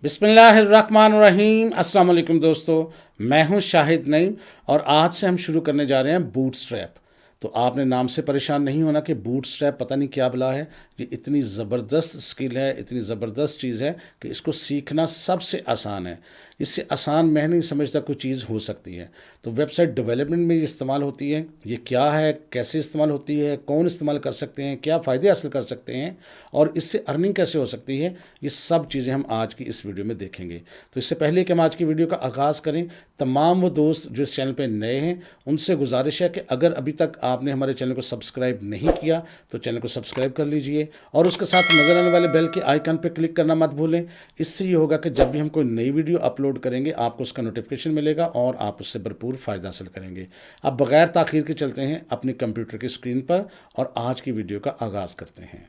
बिस्मिल्लाहिर्रहमानिर्रहीम। अस्सलाम वालेकुम दोस्तों, मैं हूं शाहिद नईम और आज से हम शुरू करने जा रहे हैं बूटस्ट्रैप। तो आपने नाम से परेशान नहीं होना कि बूटस्ट्रैप पता नहीं क्या बला है। ये इतनी ज़बरदस्त स्किल है, इतनी ज़बरदस्त चीज़ है कि इसको सीखना सबसे आसान है। इससे आसान मैं नहीं समझता कोई चीज़ हो सकती है। तो वेबसाइट डेवलपमेंट में ये इस्तेमाल होती है। ये क्या है, कैसे इस्तेमाल होती है, कौन इस्तेमाल कर सकते हैं, क्या फ़ायदे हासिल कर सकते हैं और इससे अर्निंग कैसे हो सकती है, ये सब चीज़ें हम आज की इस वीडियो में देखेंगे। तो इससे पहले कि हम आज की वीडियो का आगाज़ करें, तमाम वो दोस्त जो इस चैनल पर नए हैं उनसे गुजारिश है कि अगर अभी तक आपने हमारे चैनल को सब्सक्राइब नहीं किया तो चैनल को सब्सक्राइब कर लीजिए और उसके साथ नज़र आने वाले बेल के आइकन पर क्लिक करना मत भूलें। इससे ये होगा कि जब भी हम कोई नई वीडियो अपलोड करेंगे आपको उसका नोटिफिकेशन मिलेगा और आप उससे भरपूर फ़ायदा हासिल करेंगे। अब बगैर ताख़ीर के चलते हैं अपनी कंप्यूटर की स्क्रीन पर और आज की वीडियो का आगाज़ करते हैं।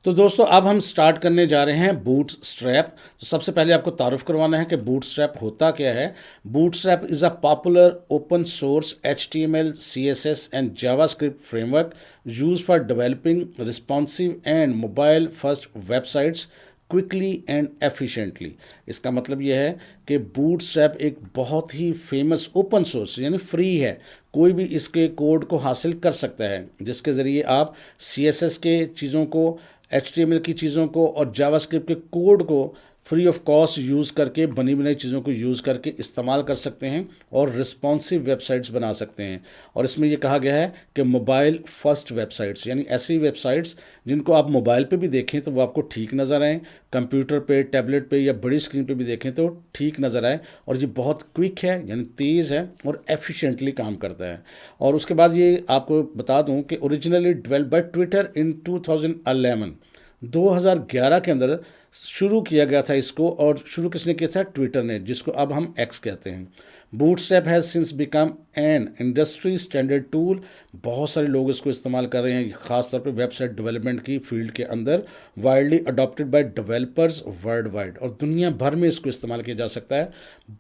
तो दोस्तों अब हम स्टार्ट करने जा रहे हैं बूटस्ट्रैप। तो सबसे पहले आपको तारुफ करवाना है कि बूटस्ट्रैप होता क्या है। Bootstrap is a popular open source HTML, CSS and JavaScript framework use for developing responsive and mobile first websites quickly and efficiently. इसका मतलब यह है कि बूटस्ट्रैप एक बहुत ही फेमस ओपन सोर्स यानी फ्री है। कोई भी इसके कोड को हासिल कर सकता है जिसके ज़रिए आप CSS के चीज़ों को, HTML की चीज़ों को और जावास्क्रिप्ट के कोड को फ्री ऑफ कॉस्ट यूज़ करके, बनी बनाई चीज़ों को यूज़ करके इस्तेमाल कर सकते हैं और रिस्पॉन्सिव वेबसाइट्स बना सकते हैं। और इसमें यह कहा गया है कि मोबाइल फर्स्ट वेबसाइट्स यानी ऐसी वेबसाइट्स जिनको आप मोबाइल पे भी देखें तो वो आपको ठीक नज़र आएँ, कंप्यूटर पे, टैबलेट पे या बड़ी स्क्रीन पे भी देखें तो ठीक नज़र आए। और ये बहुत क्विक है यानी तेज़ है और एफिशिएंटली काम करता है। और उसके बाद ये आपको बता दूं कि ओरिजिनली डेवलप्ड बाय ट्विटर इन 2011 के अंदर शुरू किया गया था इसको। और शुरू किसने किया था? ट्विटर ने, जिसको अब हम एक्स कहते हैं। Bootstrap has since become an industry standard tool. बहुत सारे लोग इसको इस्तेमाल कर रहे हैं, ख़ासतौर पे वेबसाइट डेवलपमेंट की फील्ड के अंदर। Widely adopted by developers world wide, और दुनिया भर में इसको इस्तेमाल किया जा सकता है।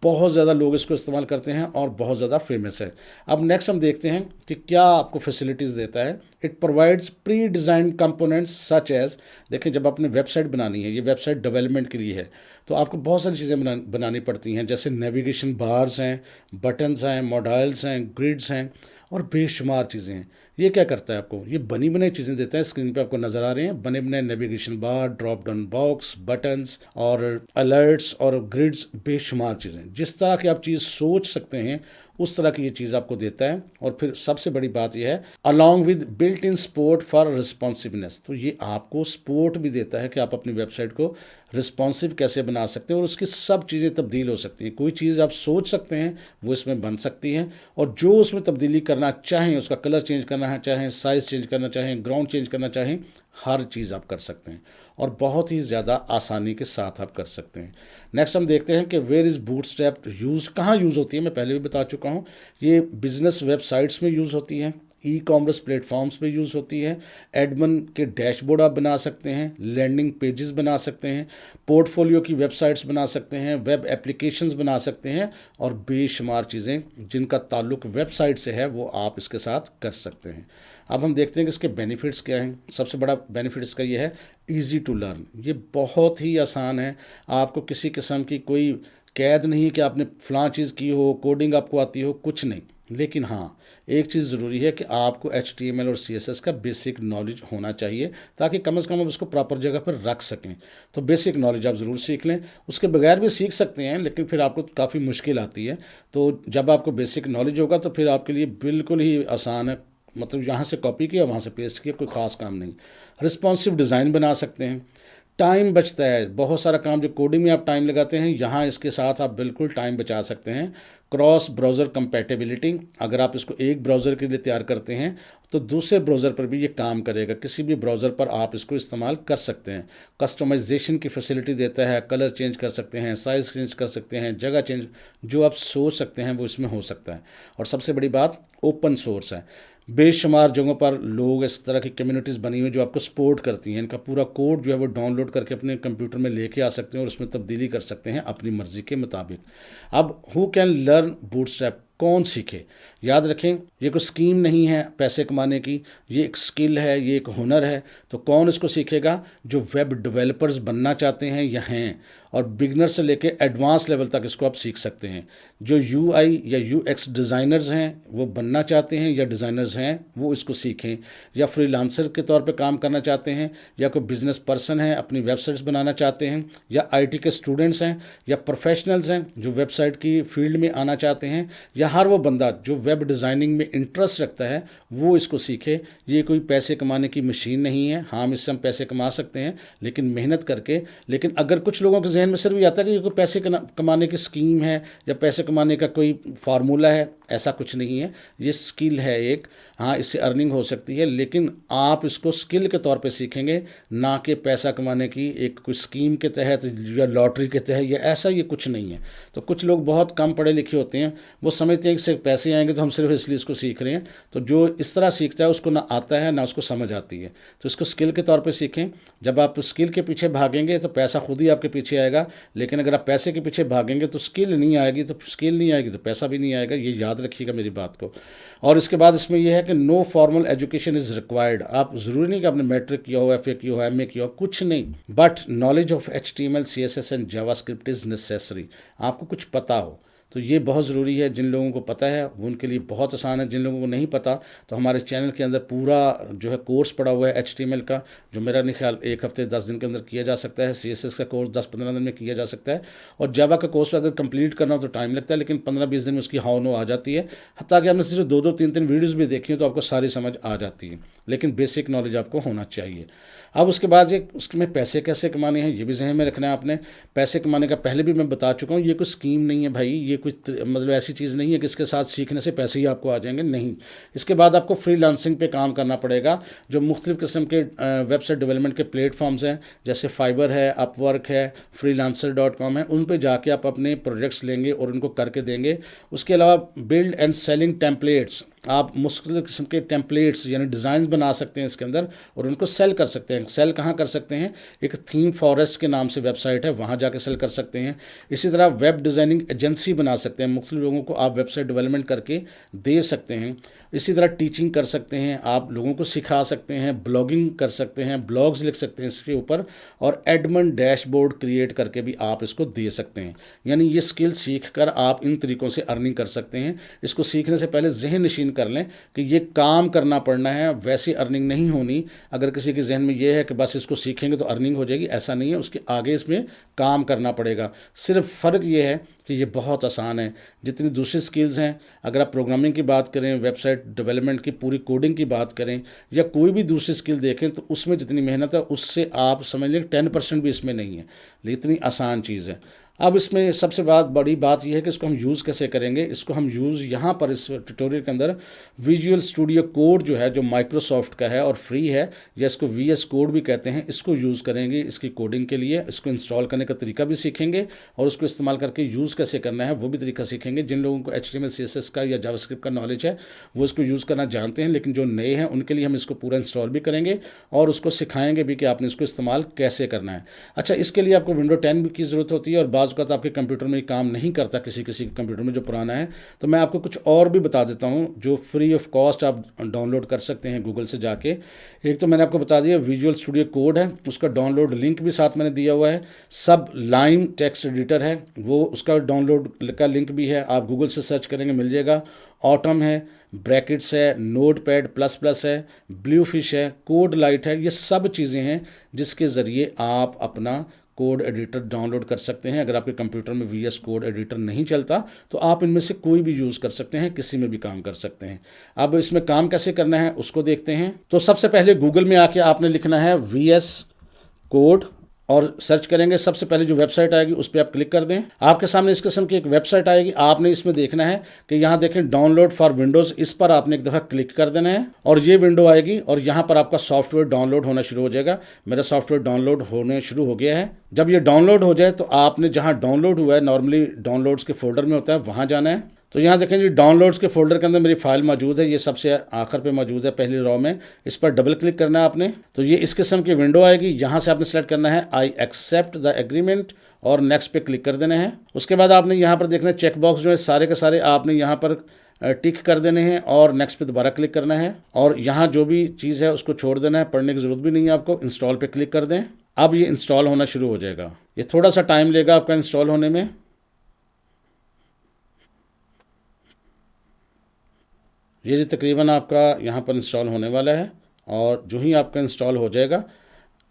बहुत ज़्यादा लोग इसको इस्तेमाल करते हैं और बहुत ज़्यादा फेमस है। अब नेक्स्ट हम देखते हैं कि क्या आपको फैसिलिटीज़ देता है। It provides pre design components such as, देखें जब आपने वेबसाइट बनानी है, ये वेबसाइट डेवलपमेंट के लिए है तो आपको बहुत सारी चीज़ें बनानी पड़ती हैं, जैसे नेविगेशन बार्स हैं, बटन्स हैं, मॉडल्स हैं, ग्रिड्स हैं और बेशुमार चीज़ें हैं। ये क्या करता है? आपको ये बनी बनाई चीज़ें देता है। स्क्रीन पे आपको नज़र आ रहे हैं बने बनाए navigation bar, drop down box, buttons और अलर्ट्स और ग्रिड्स, बेशुमार चीज़ें। जिस तरह की आप चीज़ सोच सकते हैं उस तरह की ये चीज़ आपको देता है। और फिर सबसे बड़ी बात यह है, along with built in support for responsiveness, तो ये आपको सपोर्ट भी देता है कि आप अपनी वेबसाइट को रिस्पॉन्सिव कैसे बना सकते हैं और उसकी सब चीज़ें तब्दील हो सकती हैं। कोई चीज़ आप सोच सकते हैं वो इसमें बन सकती है और जो उसमें तब्दीली करना चाहें, उसका कलर चेंज करना है चाहें, साइज़ चेंज करना चाहें, ग्राउंड चेंज करना चाहें, हर चीज़ आप कर सकते हैं और बहुत ही ज़्यादा आसानी के साथ आप कर सकते हैं। नेक्स्ट हम देखते हैं कि वेयर इज़ बूटस्ट्रैप यूज़, कहाँ यूज़ होती है। मैं पहले भी बता चुका हूँ, ये बिजनेस वेबसाइट्स में यूज़ होती है, ई कॉमर्स प्लेटफॉर्म्स पे यूज़ होती है। एडमिन के डैशबोर्ड आप बना सकते हैं, लैंडिंग पेजेस बना सकते हैं, पोर्टफोलियो की वेबसाइट्स बना सकते हैं, वेब एप्लीकेशंस बना सकते हैं और बेशुमार चीज़ें जिनका ताल्लुक वेबसाइट से है वो आप इसके साथ कर सकते हैं। अब हम देखते हैं कि इसके बेनिफिट्स क्या हैं। सबसे बड़ा बेनिफिट इसका ये है, ईजी टू लर्न। ये बहुत ही आसान है, आपको किसी किस्म की कोई कैद नहीं कि आपने फ़लाँ चीज़ की हो, कोडिंग आपको आती हो, कुछ नहीं। लेकिन हाँ, एक चीज़ ज़रूरी है कि आपको HTML और CSS का बेसिक नॉलेज होना चाहिए ताकि कम से कम आप उसको प्रॉपर जगह पर रख सकें। तो बेसिक नॉलेज आप ज़रूर सीख लें। उसके बगैर भी सीख सकते हैं लेकिन फिर आपको काफ़ी मुश्किल आती है। तो जब आपको बेसिक नॉलेज होगा तो फिर आपके लिए बिल्कुल ही आसान है। मतलब यहाँ से कॉपी किया, वहाँ से पेस्ट किया, कोई ख़ास काम नहीं। रिस्पॉन्सिव डिज़ाइन बना सकते हैं, टाइम बचता है। बहुत सारा काम जो कोडिंग में आप टाइम लगाते हैं, यहाँ इसके साथ आप बिल्कुल टाइम बचा सकते हैं। क्रॉस ब्राउज़र कंपैटिबिलिटी, अगर आप इसको एक ब्राउज़र के लिए तैयार करते हैं तो दूसरे ब्राउज़र पर भी ये काम करेगा, किसी भी ब्राउज़र पर आप इसको इस्तेमाल कर सकते हैं। कस्टमाइजेशन की फैसिलिटी देता है, कलर चेंज कर सकते हैं, साइज़ चेंज कर सकते हैं, जगह चेंज, जो आप सोच सकते हैं वो इसमें हो सकता है। और सबसे बड़ी बात, ओपन सोर्स है। बेशुमार जगहों पर लोग, इस तरह की कम्युनिटीज़ बनी हुई जो आपको सपोर्ट करती हैं। इनका पूरा कोड जो है वो डाउनलोड करके अपने कंप्यूटर में लेके आ सकते हैं और उसमें तब्दीली कर सकते हैं अपनी मर्ज़ी के मुताबिक। अब हु कैन लर्न बूटस्ट्रैप, कौन सीखे। याद रखें, ये कोई स्कीम नहीं है पैसे कमाने की, ये एक स्किल है, ये एक हुनर है। तो कौन इसको सीखेगा? जो वेब डेवलपर्स बनना चाहते हैं या हैं, और बिगनर से लेके एडवांस लेवल तक इसको आप सीख सकते हैं। जो यूआई या यूएक्स डिज़ाइनर्स हैं वो बनना चाहते हैं या डिज़ाइनर्स हैं वो इसको सीखें, या फ्रीलांसर के तौर पे काम करना चाहते हैं, या कोई बिजनेस पर्सन है अपनी वेबसाइट्स बनाना चाहते हैं, या आईटी के स्टूडेंट्स हैं, या प्रोफेशनल्स हैं जो वेबसाइट की फील्ड में आना चाहते हैं, या हर वो बंदा जो वेब डिज़ाइनिंग में इंटरेस्ट रखता है वो इसको सीखे। ये कोई पैसे कमाने की मशीन नहीं है। हाँ, इससे हम पैसे कमा सकते हैं लेकिन मेहनत करके। लेकिन अगर कुछ लोगों के जहन में सिर्फ ये आता है कि ये कोई पैसे कमाने की स्कीम है या पैसे कमाने का कोई फार्मूला है, ऐसा कुछ नहीं है। ये स्किल है एक। हाँ, इससे अर्निंग हो सकती है, लेकिन आप इसको स्किल के तौर पे सीखेंगे, ना कि पैसा कमाने की एक कोई स्कीम के तहत या लॉटरी के तहत, या ऐसा ये कुछ नहीं है। तो कुछ लोग बहुत कम पढ़े लिखे होते हैं, वो समझते हैं कि सिर्फ पैसे आएंगे तो हम सिर्फ इसलिए इसको सीख रहे हैं। तो जो इस तरह सीखता है उसको ना आता है ना उसको समझ आती है। तो इसको स्किल के तौर पे सीखें। जब आप स्किल के पीछे भागेंगे तो पैसा खुद ही आपके पीछे आएगा, लेकिन अगर आप पैसे के पीछे भागेंगे तो स्किल नहीं आएगी, तो स्किल नहीं आएगी तो पैसा भी नहीं आएगा। ये याद रखिएगा मेरी बात को। और इसके बाद इसमें यह है कि no formal education is required. आप ज़रूरी नहीं कि आपने मैट्रिक किया हो, एफ ए किया हो, एम ए किया हो, कुछ नहीं। But knowledge of HTML CSS and JavaScript is necessary. आपको कुछ पता हो तो ये बहुत ज़रूरी है। जिन लोगों को पता है वो उनके लिए बहुत आसान है, जिन लोगों को नहीं पता तो हमारे चैनल के अंदर पूरा जो है कोर्स पड़ा हुआ है HTML का, जो मेरा नहीं ख्याल 1 हफ्ते 10 दिन के अंदर किया जा सकता है। CSS का कोर्स 10-15 दिन में किया जा सकता है, और जावा का कोर्स अगर कंप्लीट करना हो तो टाइम लगता है, लेकिन 15-20 दिन में उसकी हाउ नो आ जाती है। हत्ता कि आपने सिर्फ 2-2 3-3 वीडियोज़ भी देखी हो तो आपको सारी समझ आ जाती है, लेकिन बेसिक नॉलेज आपको होना चाहिए। अब उसके बाद ये उसमें पैसे कैसे कमाने हैं ये भी जहन में रखना है आपने। पैसे कमाने का पहले भी मैं बता चुका हूँ, ये कोई स्कीम नहीं है भाई, ये कोई मतलब ऐसी चीज़ नहीं है कि इसके साथ सीखने से पैसे ही आपको आ जाएंगे, नहीं। इसके बाद आपको फ्रीलांसिंग पे काम करना पड़ेगा। जो मुख्तलिफ़ किस्म के वेबसाइट डेवलपमेंट के प्लेटफॉर्म्स हैं, जैसे फाइवर है, अपवर्क है, freelancer.com है, उन पे जाके आप अपने प्रोजेक्ट्स लेंगे और उनको करके देंगे। उसके अलावा बिल्ड एंड सेलिंग टेम्पलेट्स, आप मुख्तलिफ़ किस्म के टेम्पलेट्स यानी डिज़ाइन बना सकते हैं इसके अंदर और उनको सेल कर सकते हैं। सेल कहाँ कर सकते हैं? एक थीम फॉरेस्ट के नाम से वेबसाइट है, वहाँ जाके सेल कर सकते हैं। इसी तरह वेब डिज़ाइनिंग एजेंसी बना सकते हैं, मुख्तलिफ़ लोगों को आप वेबसाइट डेवलपमेंट करके दे सकते हैं। इसी तरह टीचिंग कर सकते हैं, आप लोगों को सिखा सकते हैं, ब्लॉगिंग कर सकते हैं, ब्लॉग्स लिख सकते हैं इसके ऊपर, और एडमिन डैशबोर्ड क्रिएट करके भी आप इसको दे सकते हैं। यानी ये स्किल सीख कर आप इन तरीक़ों से अर्निंग कर सकते हैं। इसको सीखने से पहले जहन नशीन कर लें कि ये काम करना पड़ना है, वैसी अर्निंग नहीं होनी। अगर किसी के जहन में ये है कि बस इसको सीखेंगे तो अर्निंग हो जाएगी, ऐसा नहीं है। उसके आगे इसमें काम करना पड़ेगा। सिर्फ फ़र्क ये है कि ये बहुत आसान है। जितनी दूसरी स्किल्स हैं, अगर आप प्रोग्रामिंग की बात करें, वेबसाइट डेवलपमेंट की पूरी कोडिंग की बात करें, या कोई भी दूसरी स्किल देखें, तो उसमें जितनी मेहनत है उससे आप समझ लें 10% भी इसमें नहीं है, लेकिन इतनी आसान चीज़ है। अब इसमें सबसे बड़ी बात यह है कि इसको हम यूज़ कैसे करेंगे। इसको हम यूज़ यहाँ पर इस ट्यूटोरियल के अंदर विजुअल स्टूडियो कोड जो है, जो माइक्रोसॉफ्ट का है और फ्री है, या इसको VS कोड भी कहते हैं, इसको यूज़ करेंगे इसकी कोडिंग के लिए। इसको इंस्टॉल करने का तरीका भी सीखेंगे और उसको इस्तेमाल करके यूज़ कैसे करना है वो भी तरीका सीखेंगे। जिन लोगों को HTML CSS का या जावास्क्रिप्ट का नॉलेज है वो इसको यूज़ करना जानते हैं, लेकिन जो नए हैं उनके लिए हम इसको पूरा इंस्टॉल भी करेंगे और उसको सिखाएंगे भी कि आपने इसको इस्तेमाल कैसे करना है। अच्छा, इसके लिए आपको विंडो 10 की ज़रूरत होती है, और बाज़ का तो आपके कंप्यूटर में काम नहीं करता, किसी कंप्यूटर में जो पुराना है। तो मैं आपको कुछ और भी बता देता हूँ जो फ्री ऑफ कॉस्ट आप डाउनलोड कर सकते हैं गूगल से जाके। एक तो मैंने आपको बता दिया विजुअल स्टूडियो कोड है, उसका डाउनलोड लिंक भी साथ मैंने दिया हुआ है। सब लाइन टेक्स्ट एडिटर है, वो उसका डाउनलोड का लिंक भी है, आप गूगल से सर्च करेंगे मिल जाएगा। ऑटम है, ब्रैकेट्स है, नोटपैड प्लस प्लस है, ब्लूफिश है, कोड लाइट है, ये सब चीज़ें हैं जिसके ज़रिए आप अपना कोड एडिटर डाउनलोड कर सकते हैं। अगर आपके कंप्यूटर में VS कोड एडिटर नहीं चलता तो आप इनमें से कोई भी यूज़ कर सकते हैं, किसी में भी काम कर सकते हैं। अब इसमें काम कैसे करना है उसको देखते हैं। तो सबसे पहले गूगल में आके आपने लिखना है VS कोड और सर्च करेंगे। सबसे पहले जो वेबसाइट आएगी उस पर आप क्लिक कर दें, आपके सामने इस किस्म की एक वेबसाइट आएगी। आपने इसमें देखना है कि यहाँ देखें डाउनलोड फॉर विंडोज़, इस पर आपने एक दफ़ा क्लिक कर देना है और ये विंडो आएगी और यहाँ पर आपका सॉफ्टवेयर डाउनलोड होना शुरू हो जाएगा। मेरा सॉफ्टवेयर डाउनलोड होने शुरू हो गया है। जब ये डाउनलोड हो जाए तो आपने जहाँ डाउनलोड हुआ है, नॉर्मली डाउनलोड्स के फोल्डर में होता है, वहाँ जाना है। तो यहाँ देखें जी, डाउनलोड्स के फोल्डर के अंदर मेरी फाइल मौजूद है, ये सबसे आखिर पे मौजूद है पहली रॉ में। इस पर डबल क्लिक करना है आपने, तो ये इस किस्म की विंडो आएगी। यहाँ से आपने सेलेक्ट करना है आई एक्सेप्ट द एग्रीमेंट और नेक्स्ट पे क्लिक कर देना है। उसके बाद आपने यहाँ पर देखना है चेक बॉक्स जो है सारे के सारे आपने यहाँ पर टिक कर देने हैं और नेक्स्ट पे दोबारा क्लिक करना है और यहाँ जो भी चीज़ है उसको छोड़ देना है, पढ़ने की ज़रूरत भी नहीं है आपको। इंस्टॉल पे क्लिक कर दें। अब ये इंस्टॉल होना शुरू हो जाएगा। ये थोड़ा सा टाइम लेगा आपका इंस्टॉल होने में। ये जी तकरीबन आपका यहाँ पर इंस्टॉल होने वाला है और जो ही आपका इंस्टॉल हो जाएगा,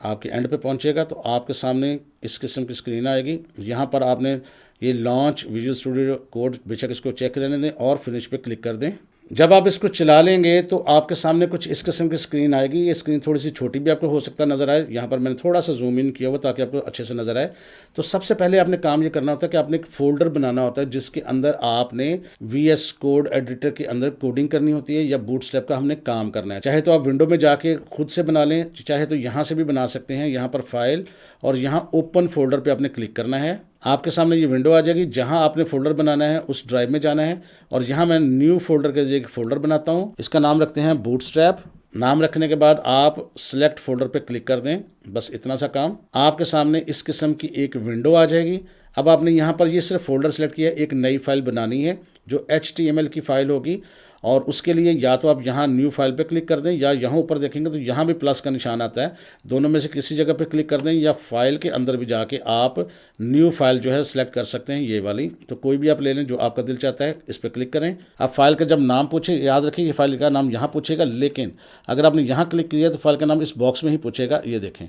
आपके एंड पे पहुँचेगा तो आपके सामने इस किस्म की स्क्रीन आएगी। यहाँ पर आपने ये लॉन्च विजुअल स्टूडियो कोड, बेशक इसको चेक रहने दें और फिनिश पे क्लिक कर दें। जब आप इसको चला लेंगे तो आपके सामने कुछ इस किस्म की स्क्रीन आएगी। ये स्क्रीन थोड़ी सी छोटी भी आपको हो सकता है नज़र आए। यहाँ पर मैंने थोड़ा सा जूम इन किया हुआ ताकि आपको अच्छे से नज़र आए। तो सबसे पहले आपने काम ये करना होता है कि आपने एक फ़ोल्डर बनाना होता है जिसके अंदर आपने VS कोड एडिटर के अंदर कोडिंग करनी होती है या बूटस्ट्रैप का हमने काम करना है। चाहे तो आप विंडो में जाके खुद से बना लें, चाहे तो यहाँ से भी बना सकते हैं। यहाँ पर फाइल और यहाँ ओपन फोल्डर पे आपने क्लिक करना है। आपके सामने ये विंडो आ जाएगी। जहाँ आपने फोल्डर बनाना है उस ड्राइव में जाना है और यहाँ मैं न्यू फोल्डर के जरिए एक फोल्डर बनाता हूँ। इसका नाम रखते हैं बूटस्ट्रैप। नाम रखने के बाद आप सिलेक्ट फोल्डर पे क्लिक कर दें। बस इतना सा काम। आपके सामने इस किस्म की एक विंडो आ जाएगी। अब आपने यहाँ पर ये सिर्फ फोल्डर सेलेक्ट किया, एक नई फाइल बनानी है जो HTML की फाइल होगी और उसके लिए या तो आप यहाँ न्यू फाइल पे क्लिक कर दें या यहाँ ऊपर देखेंगे तो यहाँ भी प्लस का निशान आता है। दोनों में से किसी जगह पे क्लिक कर दें या फाइल के अंदर भी जाके आप न्यू फाइल जो है सिलेक्ट कर सकते हैं, ये वाली। तो कोई भी आप ले लें जो आपका दिल चाहता है, इस पर क्लिक करें। अब फाइल का जब नाम पूछे, याद रखें ये फाइल का नाम यहाँ पूछेगा, लेकिन अगर आपने यहाँ क्लिक किया तो फाइल का नाम इस बॉक्स में ही पूछेगा। ये देखें,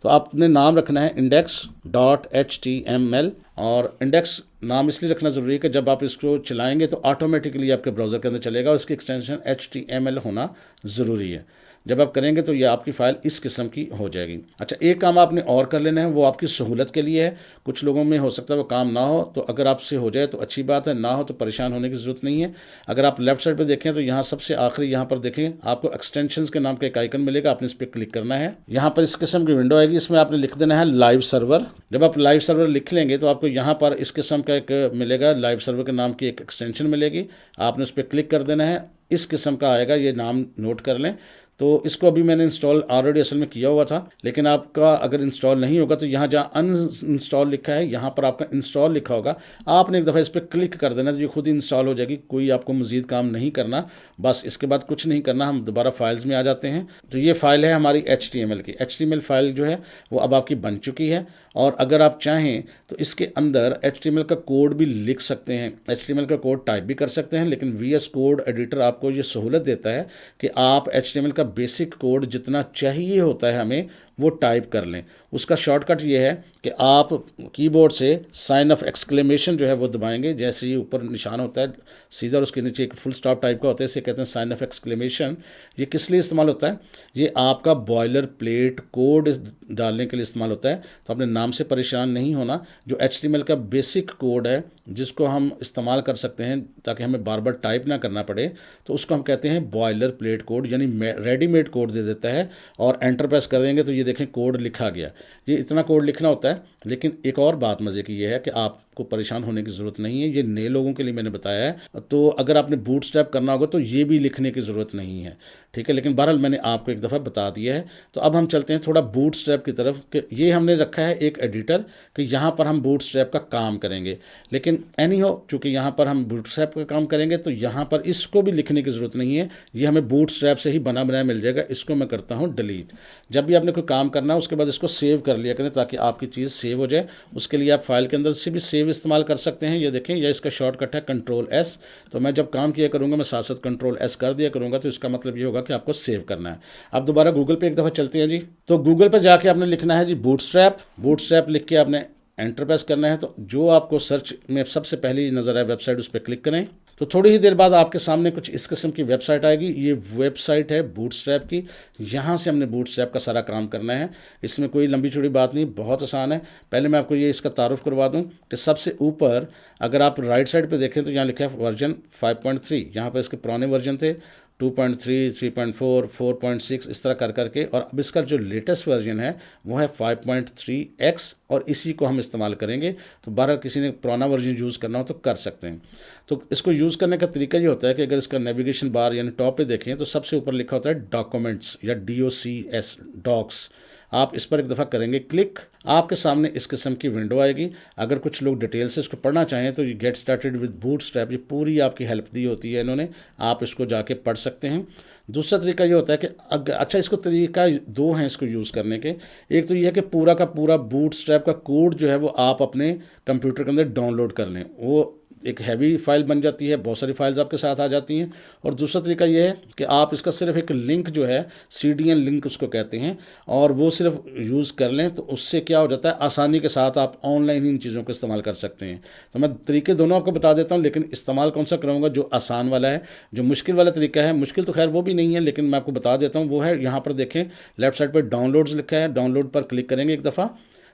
तो आपने नाम रखना है index.html और इंडेक्स नाम इसलिए रखना ज़रूरी है कि जब आप इसको चलाएंगे तो ऑटोमेटिकली आपके ब्राउज़र के अंदर चलेगा और इसकी एक्सटेंशन HTML होना ज़रूरी है। जब आप करेंगे तो ये आपकी फ़ाइल इस किस्म की हो जाएगी। अच्छा, एक काम आपने और कर लेना है, वो आपकी सहूलत के लिए है। कुछ लोगों में हो सकता है वो काम ना हो, तो अगर आपसे हो जाए तो अच्छी बात है, ना हो तो परेशान होने की ज़रूरत नहीं है। अगर आप लेफ्ट साइड पे देखें तो यहाँ सबसे आखिरी यहाँ पर देखें आपको एक्सटेंशंस के नाम का एक आइकन मिलेगा, आपने इस पर क्लिक करना है। यहाँ पर इस किस्म की विंडो आएगी, इसमें आपने लिख देना है लाइव सर्वर। जब आप लाइव सर्वर लिख लेंगे तो आपको यहाँ पर इस किस्म का एक मिलेगा, लाइव सर्वर के नाम की एक एक्सटेंशन मिलेगी। आपने उस पर क्लिक कर देना है। इस किस्म का आएगा, ये नाम नोट कर लें। तो इसको अभी मैंने इंस्टॉल ऑलरेडी असल में किया हुआ था, लेकिन आपका अगर इंस्टॉल नहीं होगा तो यहाँ जहाँ अनइंस्टॉल लिखा है यहाँ पर आपका इंस्टॉल लिखा होगा, आपने एक दफ़ा इस पर क्लिक कर देना तो ये खुद ही इंस्टॉल हो जाएगी। कोई आपको मज़ीद काम नहीं करना, बस इसके बाद कुछ नहीं करना। हम दोबारा फाइल्स में आ जाते हैं। तो ये फ़ाइल है हमारी HTML की। HTML फाइल जो है वो अब आपकी बन चुकी है और अगर आप चाहें तो इसके अंदर HTML का कोड भी लिख सकते हैं, HTML का कोड टाइप भी कर सकते हैं। लेकिन VS कोड एडिटर आपको ये सहूलत देता है कि आप HTML का बेसिक कोड जितना चाहिए होता है हमें वो टाइप कर लें। उसका शॉर्टकट ये है कि आप कीबोर्ड से साइन ऑफ एक्सक्लेमेशन जो है वो दबाएंगे। जैसे ही ऊपर निशान होता है सीधा और उसके नीचे एक फुल स्टॉप टाइप का होता है, इसे कहते हैं साइन ऑफ एक्सक्लेमेशन। ये किस लिए इस्तेमाल होता है? ये आपका बॉयलर प्लेट कोड डालने के लिए इस्तेमाल होता है। तो अपने नाम से परेशान नहीं होना। जो HTML का बेसिक कोड है जिसको हम इस्तेमाल कर सकते हैं ताकि हमें बार बार टाइप ना करना पड़े, तो उसको हम कहते हैं बॉयलर प्लेट कोड, यानी रेडीमेड कोड दे देता है। और एंटर प्रेस कर देंगे तो ये देखें कोड लिखा गया। ये इतना कोड लिखना होता है। लेकिन एक और बात मज़े की ये है कि आपको परेशान होने की ज़रूरत नहीं है। ये नए लोगों के लिए मैंने बताया है। तो अगर आपने बूटस्ट्रैप करना होगा तो ये भी लिखने की ज़रूरत नहीं है, ठीक है। लेकिन बहरहाल मैंने आपको एक दफ़ा बता दिया है। तो अब हम चलते हैं थोड़ा बूटस्ट्रैप की तरफ कि ये हमने रखा है एक एडिटर कि यहाँ पर हम बूटस्ट्रैप का काम करेंगे। लेकिन एनी हो, चूँकि यहाँ पर हम बूटस्ट्रैप का काम करेंगे तो यहाँ पर इसको भी लिखने की ज़रूरत नहीं है। ये हमें बूटस्ट्रैप से ही बना बनाया मिल जाएगा। इसको मैं करता हूँ डिलीट। जब भी आपने कोई काम करना है उसके बाद इसको सेव कर लिया करें ताकि आपकी चीज़ सेव हो जाए। उसके लिए आप फाइल के अंदर से भी सेव इस्तेमाल कर सकते हैं। ये देखें, यह इसका शॉर्टकट है Ctrl+S। तो मैं जब काम किया करूँगा मैं साथ साथ Ctrl+S कर दिया करूँगा, तो इसका मतलब ये होगा कि आपको सेव करना है। अब दोबारा गूगल पे एक दफ़ा चलते हैं जी। तो गूगल पे जाके आपने लिखना है जी बूटस्ट्रैप लिख के आपने एंटर प्रेस करना है। तो जो आपको सर्च में सबसे पहली नज़र आए वेबसाइट, उस पर क्लिक करें। तो थोड़ी ही देर बाद आपके सामने कुछ इस किस्म की वेबसाइट आएगी। ये वेबसाइट है बूटस्ट्रैप की। यहाँ से हमने बूटस्ट्रैप का सारा काम करना है। इसमें कोई लंबी चौड़ी बात नहीं, बहुत आसान है। पहले मैं आपको ये इसका तारुफ करवा दूँ कि सबसे ऊपर अगर आप राइट साइड पे देखें तो यहाँ लिखा है वर्जन 5.3। यहाँ पर इसके पुराने वर्जन थे 2.3, 3.4, 4.6, इस तरह कर करके। और अब इसका जो लेटेस्ट वर्जन है वो है 5.3x और इसी को हम इस्तेमाल करेंगे। तो बारह किसी ने पुराना वर्जन यूज़ करना हो तो कर सकते हैं। तो इसको यूज़ करने का तरीका ये होता है कि अगर इसका नेविगेशन बार यानी टॉप पे देखें तो सबसे ऊपर लिखा होता है डॉक्यूमेंट्स या DOCS, डॉक्स। आप इस पर एक दफ़ा करेंगे क्लिक, आपके सामने इस किस्म की विंडो आएगी। अगर कुछ लोग डिटेल से इसको पढ़ना चाहें तो ये गेट स्टार्टेड विद बूटस्ट्रैप, ये पूरी आपकी हेल्प दी होती है इन्होंने, आप इसको जाके पढ़ सकते हैं। दूसरा तरीका ये होता है कि अच्छा, इसको तरीका दो हैं इसको यूज़ करने के। एक तो ये है कि पूरा का पूरा बूटस्ट्रैप का कोड जो है वो आप अपने कंप्यूटर के अंदर डाउनलोड कर लें, वो एक हैवी फाइल बन जाती है, बहुत सारी फाइल्स आपके साथ आ जाती हैं। और दूसरा तरीका ये है कि आप इसका सिर्फ एक लिंक जो है, CDN लिंक उसको कहते हैं, और वो सिर्फ यूज़ कर लें तो उससे क्या हो जाता है, आसानी के साथ आप ऑनलाइन इन चीज़ों को इस्तेमाल कर सकते हैं। तो मैं तरीके दोनों आपको बता देता हूँ, लेकिन इस्तेमाल कौन सा कराऊंगा, जो आसान वाला है। जो मुश्किल वाला तरीका है, मुश्किल तो खैर वो भी नहीं है, लेकिन मैं आपको बता देता हूँ, वो है यहाँ पर देखें लेफ्ट साइड पर डाउनलोड्स लिखा है, डाउनलोड पर क्लिक करेंगे एक दफ़ा,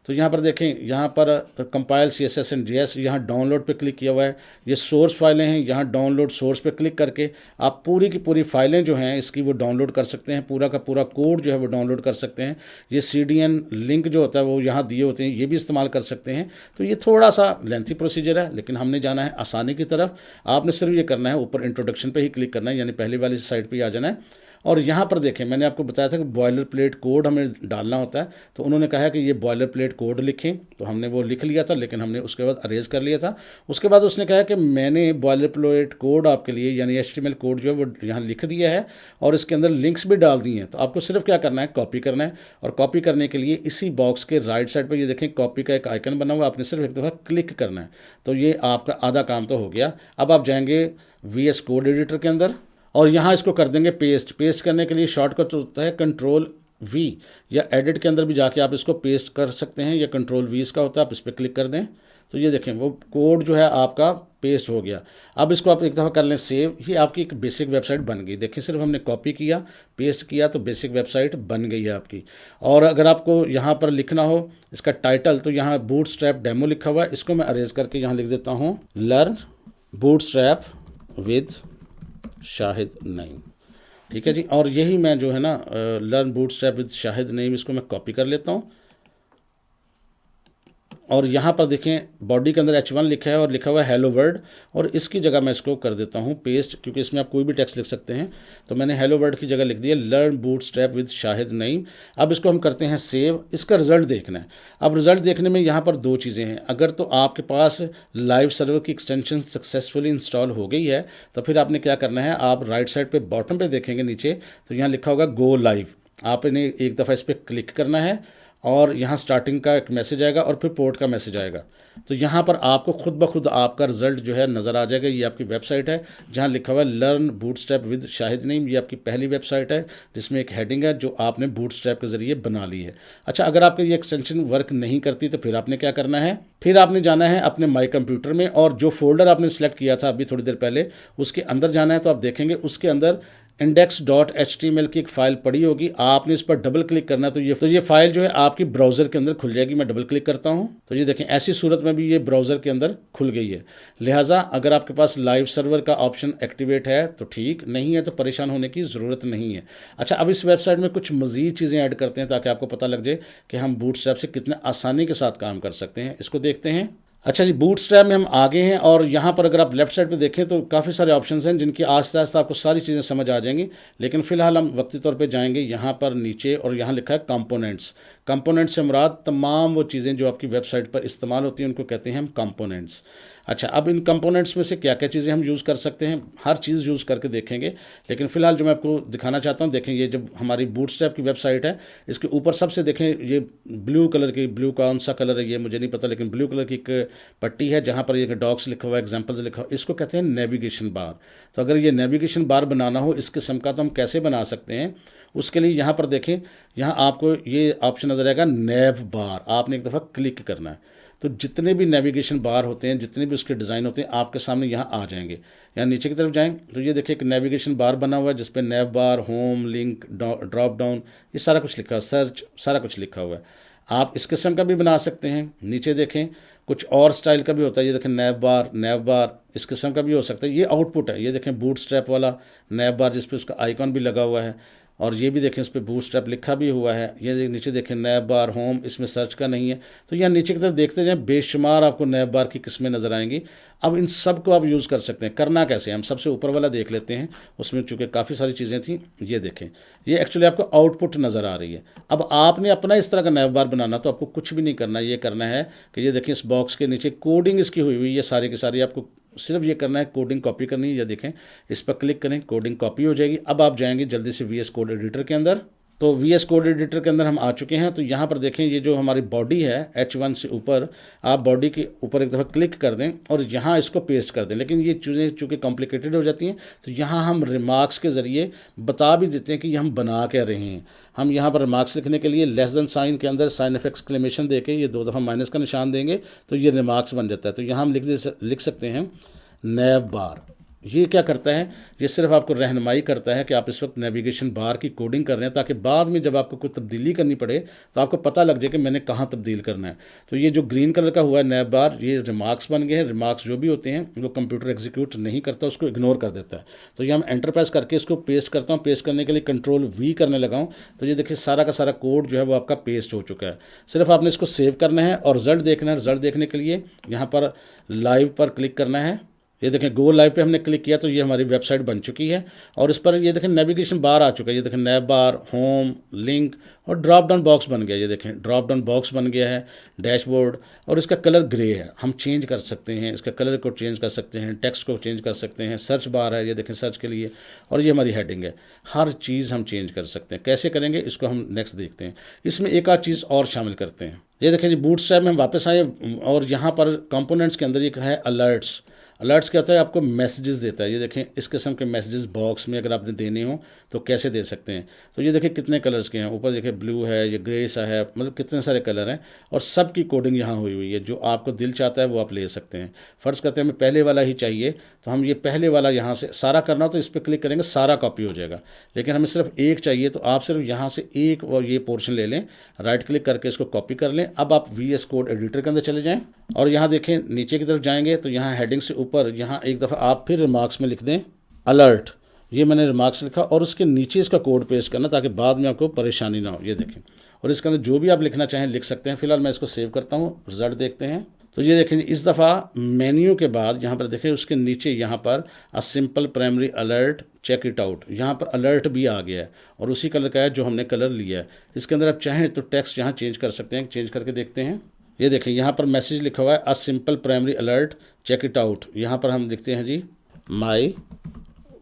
तो यहाँ पर देखें, यहाँ पर कंपाइल CSS एंड JS, यहाँ डाउनलोड पे क्लिक किया हुआ है। ये सोर्स फाइलें हैं, यहाँ डाउनलोड सोर्स पे क्लिक करके आप पूरी की पूरी फाइलें जो हैं इसकी वो डाउनलोड कर सकते हैं, पूरा का पूरा कोड जो है वो डाउनलोड कर सकते हैं। ये CDN लिंक जो होता है वो यहाँ दिए होते हैं, ये भी इस्तेमाल कर सकते हैं। तो ये थोड़ा सा लेंथी प्रोसीजर है, लेकिन हमने जाना है आसानी की तरफ। आपने सिर्फ ये करना है, ऊपर इंट्रोडक्शन पर ही क्लिक करना है, यानी पहली वाली साइट पर ही आ जाना है। और यहाँ पर देखें, मैंने आपको बताया था कि बॉयलर प्लेट कोड हमें डालना होता है, तो उन्होंने कहा कि ये बॉयलर प्लेट कोड लिखें, तो हमने वो लिख लिया था, लेकिन हमने उसके बाद अरेज कर लिया था। उसके बाद उसने कहा कि मैंने बॉयलर प्लेट कोड आपके लिए यानी HTML कोड जो है वो यहाँ लिख दिया है और इसके अंदर लिंक्स भी डाल दिए हैं। तो आपको सिर्फ क्या करना है, कॉपी करना है। और कॉपी करने के लिए इसी बॉक्स के राइट साइड पर ये देखें कॉपी का एक आइकन बना हुआ, आपने सिर्फ एक दफ़ा क्लिक करना है, तो ये आपका आधा काम तो हो गया। अब आप जाएंगे VS कोड एडिटर के अंदर और यहाँ इसको कर देंगे पेस्ट। पेस्ट करने के लिए शॉर्टकट होता है Ctrl+V, या एडिट के अंदर भी जाके आप इसको पेस्ट कर सकते हैं, या Ctrl+V इसका होता है, आप इस पर क्लिक कर दें तो ये देखें वो कोड जो है आपका पेस्ट हो गया। अब इसको आप एक दफ़ा कर लें सेव, ये आपकी एक बेसिक वेबसाइट बन गई। देखिए सिर्फ हमने कॉपी किया, पेस्ट किया तो बेसिक वेबसाइट बन गई है आपकी। और अगर आपको यहाँ पर लिखना हो इसका टाइटल, तो यहाँ बूटस्ट्रैप डेमो लिखा हुआ है, इसको मैं अरेज करके यहाँ लिख देता हूँ, learn bootstrap with Shahid Naeem. ठीक है जी, और यही मैं जो है ना learn bootstrap with Shahid Naeem, इसको मैं कॉपी कर लेता हूँ। और यहाँ पर देखें बॉडी के अंदर H1 लिखा है और लिखा हुआ है हेलो वर्ल्ड, और इसकी जगह मैं इसको कर देता हूँ पेस्ट, क्योंकि इसमें आप कोई भी टेक्स्ट लिख सकते हैं। तो मैंने हेलो वर्ल्ड की जगह लिख दिया learn bootstrap with Shahid Naeem. अब इसको हम करते हैं सेव, इसका रिजल्ट देखना है। अब रिजल्ट देखने में यहाँ पर दो चीज़ें हैं। अगर तो आपके पास लाइव सर्वर की एक्सटेंशन सक्सेसफुली इंस्टॉल हो गई है तो फिर आपने क्या करना है, आप राइट साइड पर बॉटम पर देखेंगे नीचे, तो यहाँ लिखा होगा गो लाइव, आपने एक दफ़ा इस पर क्लिक करना है और यहाँ स्टार्टिंग का एक मैसेज आएगा और फिर पोर्ट का मैसेज आएगा। तो यहाँ पर आपको खुद ब खुद आपका रिजल्ट जो है नज़र आ जाएगा। ये आपकी वेबसाइट है जहाँ लिखा हुआ है learn bootstrap with Shahid Naeem, ये आपकी पहली वेबसाइट है जिसमें एक हेडिंग है जो आपने बूटस्ट्रैप के ज़रिए बना ली है। अच्छा, अगर आपकी ये एक्सटेंशन वर्क नहीं करती तो फिर आपने क्या करना है, फिर आपने जाना है अपने माई कंप्यूटर में और जो फोल्डर आपने सेलेक्ट किया था अभी थोड़ी देर पहले उसके अंदर जाना है। तो आप देखेंगे उसके अंदर index.html की एक फ़ाइल पड़ी होगी, आपने इस पर डबल क्लिक करना है तो ये फ़ाइल जो है आपकी ब्राउज़र के अंदर खुल जाएगी। मैं डबल क्लिक करता हूँ तो ये देखें ऐसी सूरत में भी ये ब्राउज़र के अंदर खुल गई है। लिहाजा अगर आपके पास लाइव सर्वर का ऑप्शन एक्टिवेट है तो ठीक, नहीं है तो परेशान होने की ज़रूरत नहीं है। अच्छा, अब इस वेबसाइट में कुछ मज़ीद चीज़ें ऐड करते हैं ताकि आपको पता लग जाए कि हम बूटस्ट्रैप से कितने आसानी के साथ काम कर सकते हैं। इसको देखते हैं। अच्छा जी, बूटस्ट्रैप में हम आगे हैं और यहाँ पर अगर आप लेफ्ट साइड पे देखें तो काफ़ी सारे ऑप्शंस हैं जिनकी आस्ते आस्ते आपको सारी चीज़ें समझ आ जाएंगी, लेकिन फ़िलहाल हम वक्ती तौर पे जाएंगे यहाँ पर नीचे और यहाँ लिखा है कंपोनेंट्स। कंपोनेंट्स से मुराद तमाम वो चीज़ें जो आपकी वेबसाइट पर इस्तेमाल होती हैं उनको कहते हैं हम कंपोनेंट्स। अच्छा, अब इन कंपोनेंट्स में से क्या क्या चीज़ें हम यूज़ कर सकते हैं, हर चीज़ यूज़ करके देखेंगे, लेकिन फ़िलहाल जो मैं आपको दिखाना चाहता हूँ, देखें ये जब हमारी बूटस्ट्रैप की वेबसाइट है इसके ऊपर सबसे देखें ये ब्लू कलर की, ब्लू कौन सा कलर है ये मुझे नहीं पता, लेकिन ब्लू कलर की एक पट्टी है जहाँ पर ये डॉक्स लिखा हुआ है, एग्जाम्पल्स लिखा हुआ है, इसको कहते हैं नेविगेशन बार। तो अगर ये नेविगेशन बार बनाना हो इस किस्म का तो हम कैसे बना सकते हैं, उसके लिए यहाँ पर देखें, यहाँ आपको ये ऑप्शन नज़र आएगा नेव बार, आपने एक दफ़ा क्लिक करना है तो जितने भी नेविगेशन बार होते हैं, जितने भी उसके डिज़ाइन होते हैं आपके सामने यहाँ आ जाएंगे। यहाँ नीचे की तरफ जाएं तो ये देखिए एक नेविगेशन बार बना हुआ है जिस पे नेव बार, होम, लिंक, ड्रॉप डाउन, ये सारा कुछ लिखा है, सर्च, सारा कुछ लिखा हुआ है। आप इस किस्म का भी बना सकते हैं। नीचे देखें कुछ और स्टाइल का भी होता है, ये देखें नेव बार इस किस्म का भी हो सकता है। ये आउटपुट है, ये देखें बूटस्ट्रैप वाला नेव बार जिस पे उसका आइकॉन भी लगा हुआ है। और ये भी देखें इस पर बूटस्ट्रैप लिखा भी हुआ है। ये नीचे देखें नैब बार होम, इसमें सर्च का नहीं है। तो यहाँ नीचे की तरफ देखते जाएं, बेशुमार आपको नैब बार की किस्में नज़र आएंगी। अब इन सब को आप यूज़ कर सकते हैं। करना कैसे, हम सबसे ऊपर वाला देख लेते हैं, उसमें चूँकि काफ़ी सारी चीज़ें थी। ये देखें, ये एक्चुअली आपको आउटपुट नज़र आ रही है। अब आपने अपना इस तरह का नैब बार बनाना, तो आपको कुछ भी नहीं करना। ये करना है कि ये देखिए इस बॉक्स के नीचे कोडिंग इसकी हुई हुई, ये सारी की सारी आपको सिर्फ ये करना है, कोडिंग कॉपी करनी है। ये देखें, इस पर क्लिक करें, कोडिंग कॉपी हो जाएगी। अब आप जाएंगे जल्दी से VS कोड एडिटर के अंदर। तो VS कोड एडिटर के अंदर हम आ चुके हैं। तो यहाँ पर देखें, ये जो हमारी बॉडी है H1 से ऊपर, आप बॉडी के ऊपर एक दफ़ा क्लिक कर दें और यहाँ इसको पेस्ट कर दें। लेकिन ये चीज़ें चूँकि कॉम्प्लिकेटेड हो जाती हैं, तो यहाँ हम रिमार्क्स के ज़रिए बता भी देते हैं कि हम बना क्या रहे हैं। हम यहाँ पर रिमार्क्स लिखने के लिए लेस देन साइन के अंदर साइन ऑफ एक्सक्लेमेशन दे के ये 2 दफ़ा माइनस का निशान देंगे, तो ये रिमार्क्स बन जाता है। तो यहाँ हम लिख सकते हैं नैव बार। ये क्या करता है, ये सिर्फ आपको रहनुमाई करता है कि आप इस वक्त नेविगेशन बार की कोडिंग कर रहे हैं, ताकि बाद में जब आपको कोई तब्दीली करनी पड़े तो आपको पता लग जाए कि मैंने कहाँ तब्दील करना है। तो ये जो ग्रीन कलर का हुआ है नैव बार, ये रिमार्क्स बन गए हैं। रिमार्क्स जो भी होते हैं वो कंप्यूटर एग्जीक्यूट नहीं करता, उसको इग्नोर कर देता है। तो ये हम एंटर प्रेस करके इसको पेस्ट करता हूँ। पेस्ट करने के लिए Ctrl+V करने लगा हूँ। तो ये देखिए सारा का सारा कोड जो है वो आपका पेस्ट हो चुका है। सिर्फ आपने इसको सेव करना है और रिजल्ट देखना है। रिजल्ट देखने के लिए यहाँ पर लाइव पर क्लिक करना है। ये देखें गो लाइव पे हमने क्लिक किया तो ये हमारी वेबसाइट बन चुकी है। और इस पर ये देखें नेविगेशन बार आ चुका है। ये देखें नैव बार, होम, लिंक और ड्रॉप डाउन बॉक्स बन गया। ये देखें ड्रॉप डाउन बॉक्स बन गया है, डैशबोर्ड, और इसका कलर ग्रे है। हम चेंज कर सकते हैं, इसका कलर को चेंज कर सकते हैं, टेक्स्ट को चेंज कर सकते हैं। सर्च बार है, ये देखें सर्च के लिए, और ये हमारी हेडिंग है। हर चीज़ हम चेंज कर सकते हैं। कैसे करेंगे इसको हम नेक्स्ट देखते हैं। इसमें एक आध चीज़ और शामिल करते हैं। ये देखें जी बूटस्ट्रैप में हम वापस आए और यहाँ पर कंपोनेंट्स के अंदर एक है अलर्ट्स। अलर्ट्स क्या होता है, आपको मैसेजेस देता है। ये देखें इस किस्म के मैसेजेस बॉक्स में अगर आपने देने हो तो कैसे दे सकते हैं। तो ये देखें कितने कलर्स के हैं, ऊपर देखें ब्लू है, ये ग्रे सा है, मतलब कितने सारे कलर हैं और सब की कोडिंग यहाँ हुई हुई है। जो आपको दिल चाहता है वो आप ले सकते हैं। फ़र्ज़ करते हैं हमें पहले वाला ही चाहिए, तो हम ये पहले वाला यहाँ से सारा करना, तो इस पर क्लिक करेंगे सारा कॉपी हो जाएगा। लेकिन हमें सिर्फ एक चाहिए, तो आप सिर्फ यहाँ से एक और ये पोर्शन ले लें, राइट क्लिक करके इसको कॉपी कर लें। अब आप VS कोड एडिटर के अंदर चले जाएँ और यहाँ देखें नीचे की तरफ जाएंगे तो यहाँ हेडिंग से ऊपर यहाँ एक दफ़ा आप फिर रिमार्क्स में लिख दें अलर्ट। ये मैंने रिमार्क्स लिखा और उसके नीचे इसका कोड पेस्ट करना, ताकि बाद में आपको परेशानी ना हो। ये देखें, और इसके अंदर जो भी आप लिखना चाहें लिख सकते हैं। फिलहाल मैं इसको सेव करता हूँ, रिजल्ट देखते हैं। तो ये देखें इस दफ़ा मेन्यू के बाद यहाँ पर देखें उसके नीचे यहाँ पर a simple primary alert check it out, यहाँ पर अलर्ट भी आ गया है और उसी कलर का है जो हमने कलर लिया है। इसके अंदर आप चाहें तो टेक्स्ट यहाँ चेंज कर सकते हैं। चेंज करके देखते हैं। ये देखें यहाँ पर मैसेज लिखा हुआ है a simple primary alert check it out. यहाँ पर हम लिखते हैं जी माई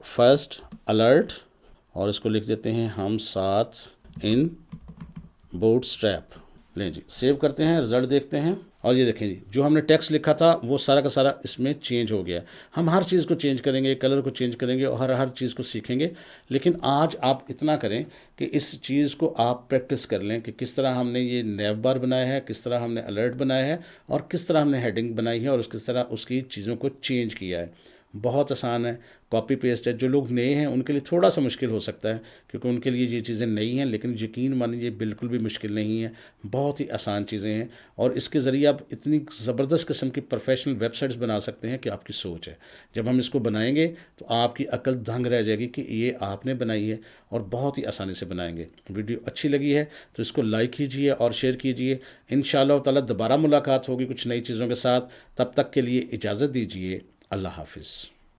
फर्स्ट अलर्ट और इसको लिख देते हैं हम साथ इन बूटस्ट्रैप। लें जी सेव करते हैं, रिजल्ट देखते हैं और ये देखें जी जो हमने टेक्स्ट लिखा था वो सारा का सारा इसमें चेंज हो गया। हम हर चीज़ को चेंज करेंगे, कलर को चेंज करेंगे और हर चीज़ को सीखेंगे। लेकिन आज आप इतना करें कि इस चीज़ को आप प्रैक्टिस कर लें कि किस तरह हमने ये नैव बार बनाया है, किस तरह हमने अलर्ट बनाया है और किस तरह हमने हेडिंग बनाई है और किस तरह उसकी चीज़ों को चेंज किया है। बहुत आसान है, कॉपी पेस्ट है। जो लोग नए हैं उनके लिए थोड़ा सा मुश्किल हो सकता है क्योंकि उनके लिए ये चीज़ें नई हैं, लेकिन यकीन मानिए बिल्कुल भी मुश्किल नहीं है, बहुत ही आसान चीज़ें हैं। और इसके ज़रिए आप इतनी ज़बरदस्त किस्म की प्रोफेशनल वेबसाइट्स बना सकते हैं कि आपकी सोच है। जब हम इसको बनाएंगे तो आपकी अकल दंग रह जाएगी कि ये आपने बनाई है और बहुत ही आसानी से बनाएंगे। वीडियो अच्छी लगी है तो इसको लाइक कीजिए और शेयर कीजिए। इंशाअल्लाह ताला दोबारा मुलाकात होगी कुछ नई चीज़ों के साथ। तब तक के लिए इजाज़त दीजिए। अल्लाह हाफिज़।